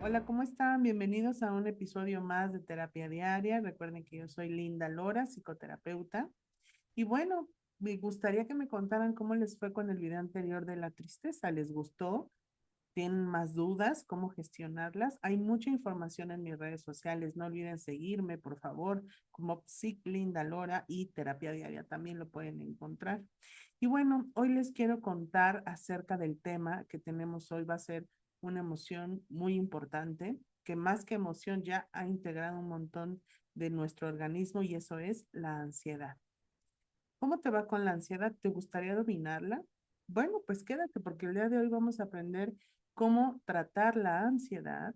Hola, ¿cómo están? Bienvenidos a un episodio más de Terapia Diaria. Recuerden que yo soy Linda Lora, psicoterapeuta. Y bueno, me gustaría que me contaran cómo les fue con el video anterior de la tristeza. ¿Les gustó? ¿Tienen más dudas? ¿Cómo gestionarlas? Hay mucha información en mis redes sociales. No olviden seguirme, por favor, como Psic Linda Lora y Terapia Diaria también lo pueden encontrar. Y bueno, hoy les quiero contar acerca del tema que tenemos hoy. Va a ser una emoción muy importante, que más que emoción ya ha integrado un montón de nuestro organismo y eso es la ansiedad. ¿Cómo te va con la ansiedad? ¿Te gustaría dominarla? Bueno, pues quédate porque el día de hoy vamos a aprender cómo tratar la ansiedad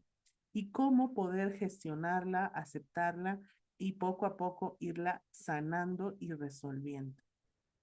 y cómo poder gestionarla, aceptarla y poco a poco irla sanando y resolviendo.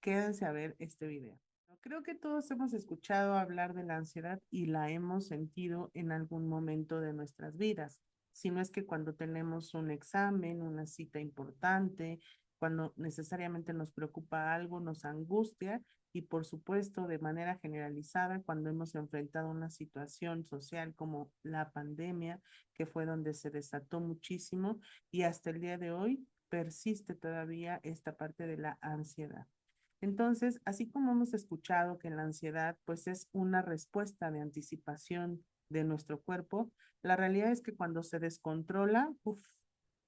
Quédense a ver este video. Creo que todos hemos escuchado hablar de la ansiedad y la hemos sentido en algún momento de nuestras vidas. Si no es que cuando tenemos un examen, una cita importante, cuando necesariamente nos preocupa algo, nos angustia y por supuesto de manera generalizada cuando hemos enfrentado una situación social como la pandemia, que fue donde se desató muchísimo y hasta el día de hoy persiste todavía esta parte de la ansiedad. Entonces, así como hemos escuchado que la ansiedad pues es una respuesta de anticipación de nuestro cuerpo, la realidad es que cuando se descontrola,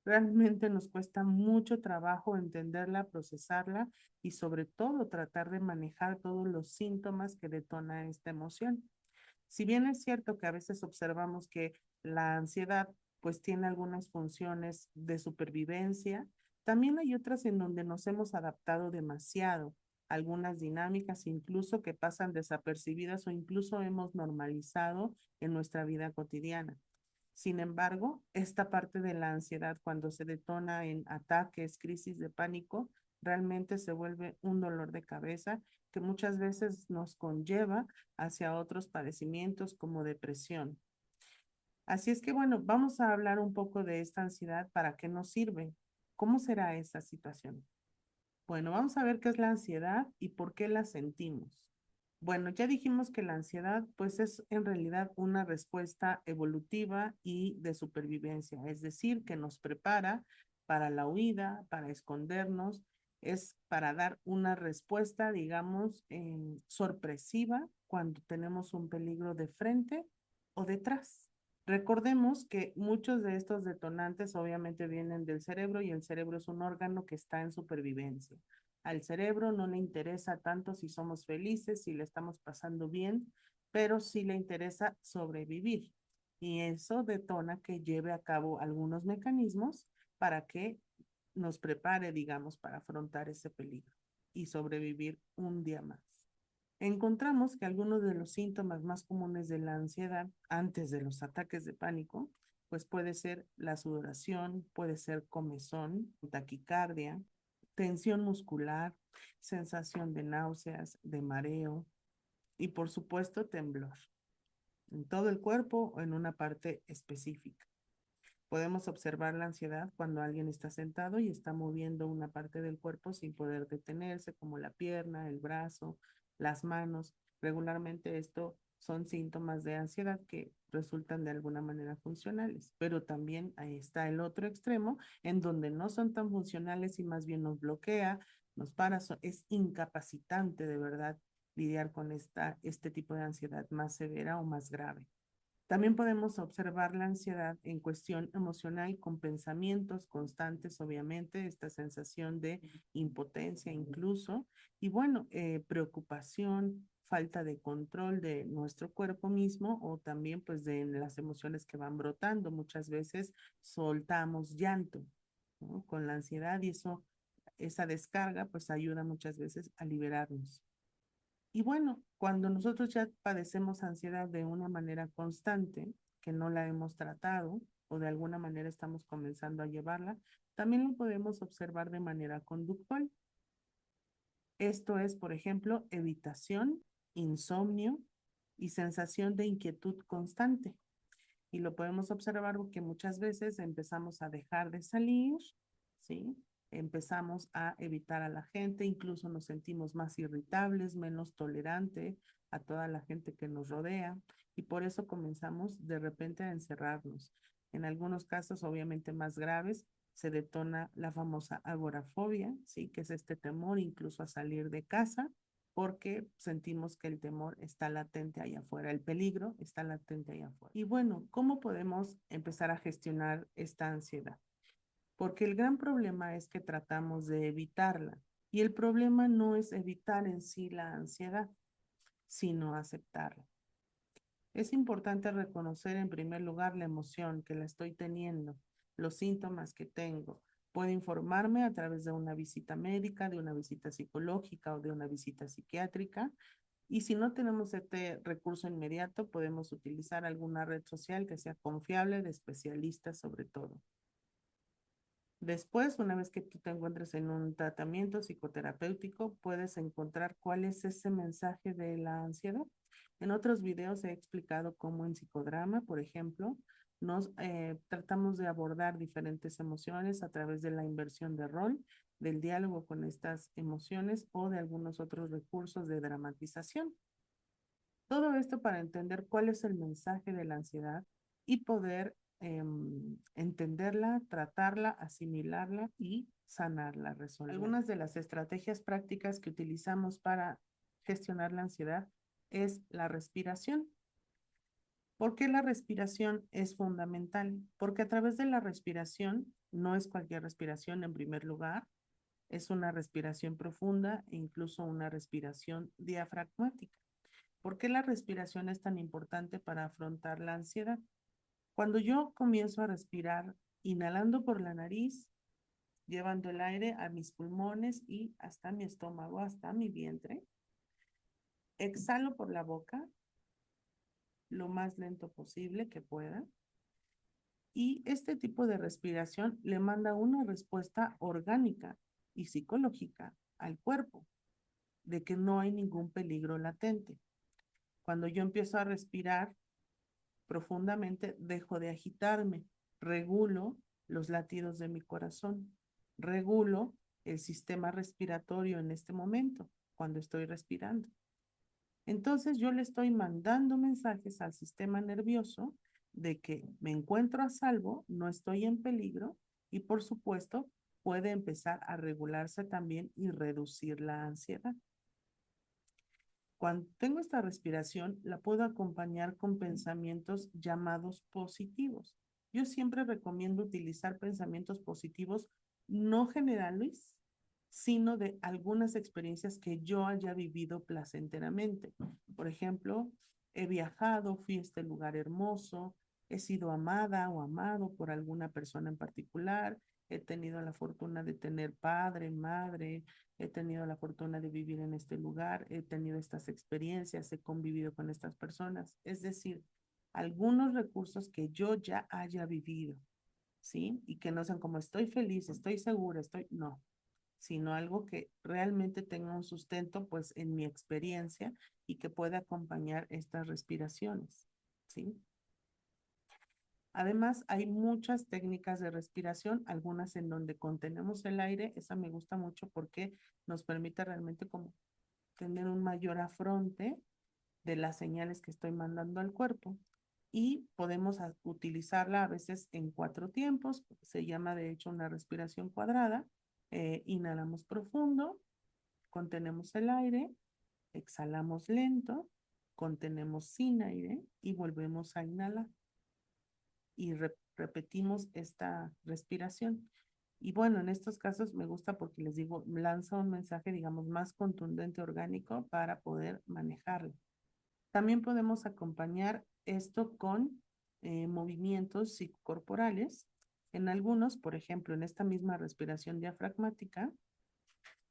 realmente nos cuesta mucho trabajo entenderla, procesarla y sobre todo tratar de manejar todos los síntomas que detona esta emoción. Si bien es cierto que a veces observamos que la ansiedad pues tiene algunas funciones de supervivencia, también hay otras en donde nos hemos adaptado demasiado, algunas dinámicas incluso que pasan desapercibidas o incluso hemos normalizado en nuestra vida cotidiana. Sin embargo, esta parte de la ansiedad cuando se detona en ataques, crisis de pánico, realmente se vuelve un dolor de cabeza que muchas veces nos conlleva hacia otros padecimientos como depresión. Así es que bueno, vamos a hablar un poco de esta ansiedad, para qué nos sirve, cómo será esa situación. Bueno, vamos a ver qué es la ansiedad y por qué la sentimos. Bueno, ya dijimos que la ansiedad pues es en realidad una respuesta evolutiva y de supervivencia, es decir, que nos prepara para la huida, para escondernos, es para dar una respuesta, digamos, sorpresiva cuando tenemos un peligro de frente o detrás. Recordemos que muchos de estos detonantes obviamente vienen del cerebro y el cerebro es un órgano que está en supervivencia. Al cerebro no le interesa tanto si somos felices, si le estamos pasando bien, pero sí le interesa sobrevivir. Y eso detona que lleve a cabo algunos mecanismos para que nos prepare, digamos, para afrontar ese peligro y sobrevivir un día más. Encontramos que algunos de los síntomas más comunes de la ansiedad antes de los ataques de pánico, pues puede ser la sudoración, puede ser comezón, taquicardia, tensión muscular, sensación de náuseas, de mareo y por supuesto temblor en todo el cuerpo o en una parte específica. Podemos observar la ansiedad cuando alguien está sentado y está moviendo una parte del cuerpo sin poder detenerse, como la pierna, el brazo, las manos. Regularmente esto son síntomas de ansiedad que resultan de alguna manera funcionales, pero también ahí está el otro extremo en donde no son tan funcionales y más bien nos bloquea, nos para, es incapacitante de verdad lidiar con este tipo de ansiedad más severa o más grave. También podemos observar la ansiedad en cuestión emocional con pensamientos constantes, obviamente, esta sensación de impotencia incluso, y bueno, preocupación, falta de control de nuestro cuerpo mismo o también pues de las emociones que van brotando. Muchas veces soltamos llanto, ¿no? Con la ansiedad y eso, esa descarga pues ayuda muchas veces a liberarnos. Y bueno, cuando nosotros ya padecemos ansiedad de una manera constante, que no la hemos tratado o de alguna manera estamos comenzando a llevarla, también lo podemos observar de manera conductual. Esto es, por ejemplo, evitación, insomnio y sensación de inquietud constante. Y lo podemos observar porque muchas veces empezamos a dejar de salir, ¿sí? empezamos a evitar a la gente, incluso nos sentimos más irritables, menos tolerante a toda la gente que nos rodea y por eso comenzamos de repente a encerrarnos. En algunos casos, obviamente más graves, se detona la famosa agorafobia, ¿sí? Que es este temor incluso a salir de casa porque sentimos que el temor está latente allá afuera, el peligro está latente allá afuera. Y bueno, ¿cómo podemos empezar a gestionar esta ansiedad? Porque el gran problema es que tratamos de evitarla y el problema no es evitar en sí la ansiedad, sino aceptarla. Es importante reconocer en primer lugar la emoción que la estoy teniendo, los síntomas que tengo. Puedo informarme a través de una visita médica, de una visita psicológica o de una visita psiquiátrica. Y si no tenemos este recurso inmediato, podemos utilizar alguna red social que sea confiable, de especialistas sobre todo. Después, una vez que tú te encuentres en un tratamiento psicoterapéutico, puedes encontrar cuál es ese mensaje de la ansiedad. En otros videos he explicado cómo en psicodrama, por ejemplo, nos tratamos de abordar diferentes emociones a través de la inversión de rol, del diálogo con estas emociones o de algunos otros recursos de dramatización. Todo esto para entender cuál es el mensaje de la ansiedad y poder entenderla, tratarla, asimilarla y sanarla, resolver. Algunas de las estrategias prácticas que utilizamos para gestionar la ansiedad es la respiración. ¿Por qué la respiración es fundamental? Porque a través de la respiración, no es cualquier respiración en primer lugar, es una respiración profunda e incluso una respiración diafragmática. ¿Por qué la respiración es tan importante para afrontar la ansiedad? Cuando yo comienzo a respirar, inhalando por la nariz, llevando el aire a mis pulmones y hasta mi estómago, hasta mi vientre, exhalo por la boca lo más lento posible que pueda. Y este tipo de respiración le manda una respuesta orgánica y psicológica al cuerpo de que no hay ningún peligro latente. Cuando yo empiezo a respirar profundamente, dejo de agitarme, regulo los latidos de mi corazón, regulo el sistema respiratorio en este momento, cuando estoy respirando. Entonces yo le estoy mandando mensajes al sistema nervioso de que me encuentro a salvo, no estoy en peligro y por supuesto puede empezar a regularse también y reducir la ansiedad. Cuando tengo esta respiración, la puedo acompañar con pensamientos llamados positivos. Yo siempre recomiendo utilizar pensamientos positivos, no generales, sino de algunas experiencias que yo haya vivido placenteramente. Por ejemplo, he viajado, fui a este lugar hermoso, he sido amada o amado por alguna persona en particular, he tenido la fortuna de tener padre, madre, he tenido la fortuna de vivir en este lugar, he tenido estas experiencias, he convivido con estas personas. Es decir, algunos recursos que yo ya haya vivido, ¿sí? Y que no sean como estoy feliz, estoy segura, no, sino algo que realmente tenga un sustento, pues, en mi experiencia y que pueda acompañar estas respiraciones, ¿sí? Además, hay muchas técnicas de respiración, algunas en donde contenemos el aire, esa me gusta mucho porque nos permite realmente como tener un mayor afronte de las señales que estoy mandando al cuerpo y podemos utilizarla a veces en 4 tiempos, se llama de hecho una respiración cuadrada. Inhalamos profundo, contenemos el aire, exhalamos lento, contenemos sin aire y volvemos a inhalar y repetimos esta respiración. Y bueno, en estos casos me gusta porque les digo, lanza un mensaje, digamos, más contundente, orgánico para poder manejarlo. También podemos acompañar esto con movimientos psicocorporales. En algunos, por ejemplo, en esta misma respiración diafragmática,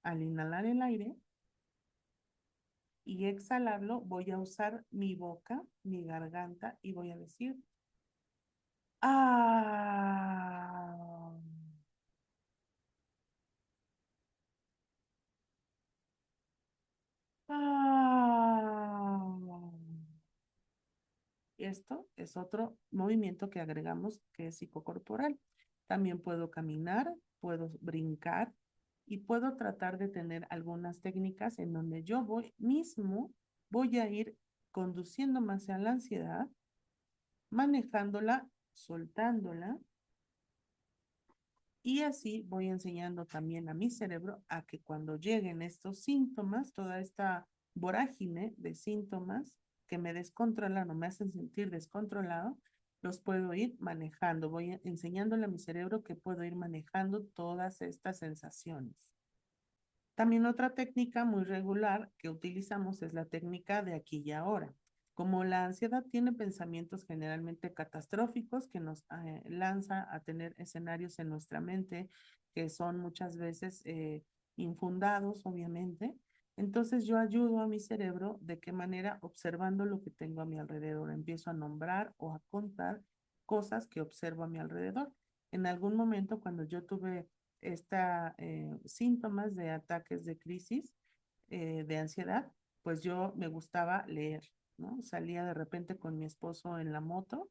al inhalar el aire y exhalarlo, voy a usar mi boca, mi garganta y voy a decir, ah. Ah. Esto es otro movimiento que agregamos que es psicocorporal. También puedo caminar, puedo brincar y puedo tratar de tener algunas técnicas en donde yo voy a ir conduciéndome hacia la ansiedad, manejándola, soltándola, y así voy enseñando también a mi cerebro a que cuando lleguen estos síntomas, toda esta vorágine de síntomas que me descontrolan o me hacen sentir descontrolado, los puedo ir manejando. Voy enseñándole a mi cerebro que puedo ir manejando todas estas sensaciones. También otra técnica muy regular que utilizamos es la técnica de aquí y ahora. Como la ansiedad tiene pensamientos generalmente catastróficos que nos lanza a tener escenarios en nuestra mente que son muchas veces infundados, obviamente. Entonces yo ayudo a mi cerebro de qué manera observando lo que tengo a mi alrededor. Empiezo a nombrar o a contar cosas que observo a mi alrededor. En algún momento cuando yo tuve síntomas de ataques de crisis, de ansiedad, pues yo me gustaba leer, ¿no? Salía de repente con mi esposo en la moto,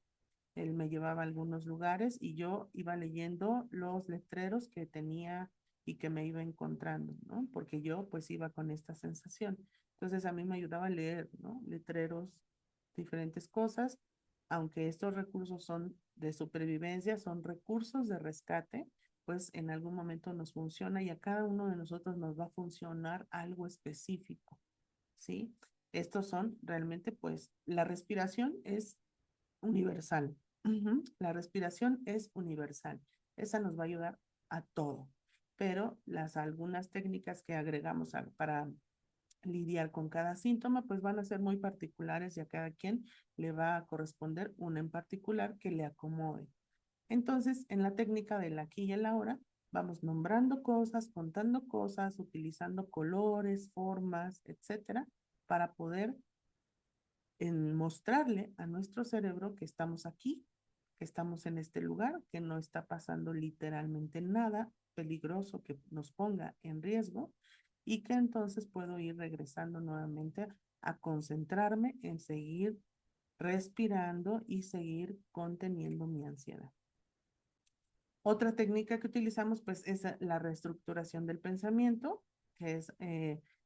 él me llevaba a algunos lugares y yo iba leyendo los letreros que tenía y que me iba encontrando, ¿no? Porque yo pues iba con esta sensación. Entonces a mí me ayudaba a leer, ¿no? Letreros, diferentes cosas, aunque estos recursos son de supervivencia, son recursos de rescate, pues en algún momento nos funciona y a cada uno de nosotros nos va a funcionar algo específico, ¿sí? Estos son realmente, pues, la respiración es universal. La respiración es universal. Esa nos va a ayudar a todo. Pero algunas técnicas que agregamos para lidiar con cada síntoma, pues van a ser muy particulares y a cada quien le va a corresponder una en particular que le acomode. Entonces, en la técnica del aquí y el ahora, vamos nombrando cosas, contando cosas, utilizando colores, formas, etcétera, para poder mostrarle a nuestro cerebro que estamos aquí, que estamos en este lugar, que no está pasando literalmente nada peligroso que nos ponga en riesgo y que entonces puedo ir regresando nuevamente a concentrarme en seguir respirando y seguir conteniendo mi ansiedad. Otra técnica que utilizamos pues es la reestructuración del pensamiento, que es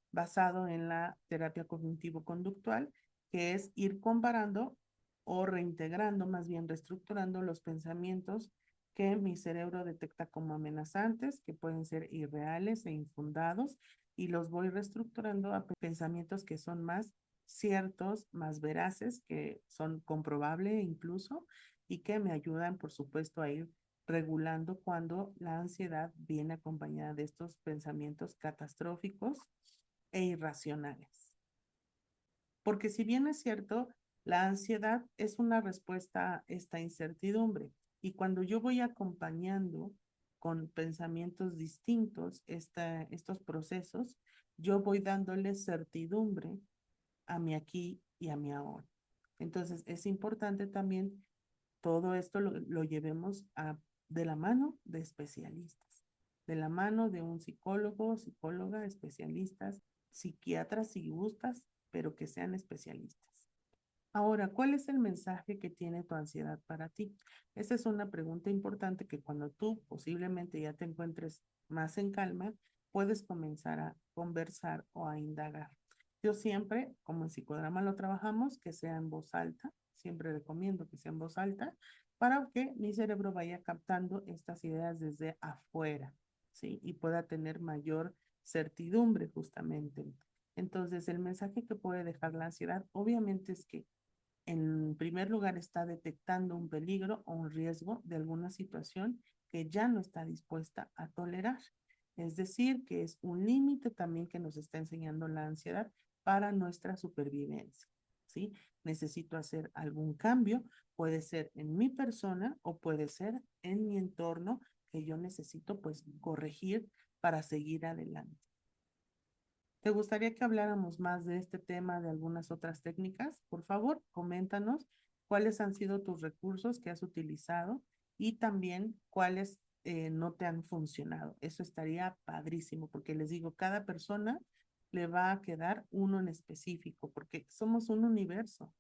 basado en la terapia cognitivo-conductual, que es ir comparando o reintegrando, más bien reestructurando los pensamientos que mi cerebro detecta como amenazantes, que pueden ser irreales e infundados, y los voy reestructurando a pensamientos que son más ciertos, más veraces, que son comprobables incluso, y que me ayudan, por supuesto, a ir regulando cuando la ansiedad viene acompañada de estos pensamientos catastróficos e irracionales. Porque si bien es cierto, la ansiedad es una respuesta a esta incertidumbre y cuando yo voy acompañando con pensamientos distintos estos procesos, yo voy dándole certidumbre a mi aquí y a mi ahora. Entonces es importante también todo esto lo llevemos de la mano de especialistas, de la mano de un psicólogo, psicóloga, especialistas, psiquiatras si gustas, pero que sean especialistas. Ahora, ¿cuál es el mensaje que tiene tu ansiedad para ti? Esa es una pregunta importante que cuando tú posiblemente ya te encuentres más en calma, puedes comenzar a conversar o a indagar. Yo siempre, como en psicodrama lo trabajamos, que sea en voz alta, siempre recomiendo que sea en voz alta, para que mi cerebro vaya captando estas ideas desde afuera, ¿sí? Y pueda tener mayor certidumbre justamente. Entonces, el mensaje que puede dejar la ansiedad, obviamente, es que en primer lugar está detectando un peligro o un riesgo de alguna situación que ya no está dispuesta a tolerar. Es decir, que es un límite también que nos está enseñando la ansiedad para nuestra supervivencia. ¿Sí? Necesito hacer algún cambio, puede ser en mi persona o puede ser en mi entorno que yo necesito pues corregir para seguir adelante. ¿Te gustaría que habláramos más de este tema, de algunas otras técnicas? Por favor, coméntanos cuáles han sido tus recursos que has utilizado y también cuáles no te han funcionado. Eso estaría padrísimo porque les digo, cada persona le va a quedar uno en específico porque somos un universo.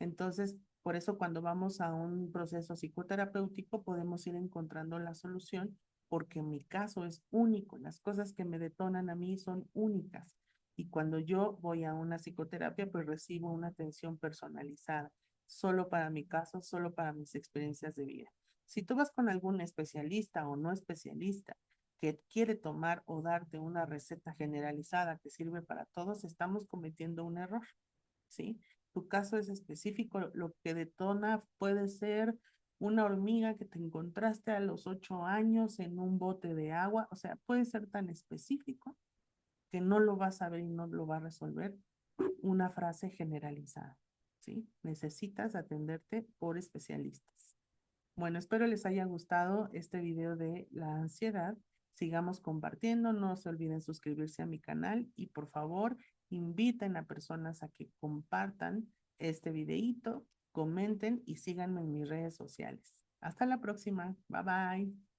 Entonces, por eso cuando vamos a un proceso psicoterapéutico podemos ir encontrando la solución porque mi caso es único, las cosas que me detonan a mí son únicas. Y cuando yo voy a una psicoterapia, pues recibo una atención personalizada, solo para mi caso, solo para mis experiencias de vida. Si tú vas con algún especialista o no especialista que quiere tomar o darte una receta generalizada que sirve para todos, estamos cometiendo un error, ¿sí? Tu caso es específico, lo que detona puede ser una hormiga que te encontraste a los 8 años en un bote de agua, o sea, puede ser tan específico que no lo vas a ver y no lo va a resolver una frase generalizada, ¿sí? Necesitas atenderte por especialistas. Bueno, espero les haya gustado este video de la ansiedad. Sigamos compartiendo, no se olviden suscribirse a mi canal y por favor inviten a personas a que compartan este videíto, comenten y síganme en mis redes sociales. Hasta la próxima. Bye bye.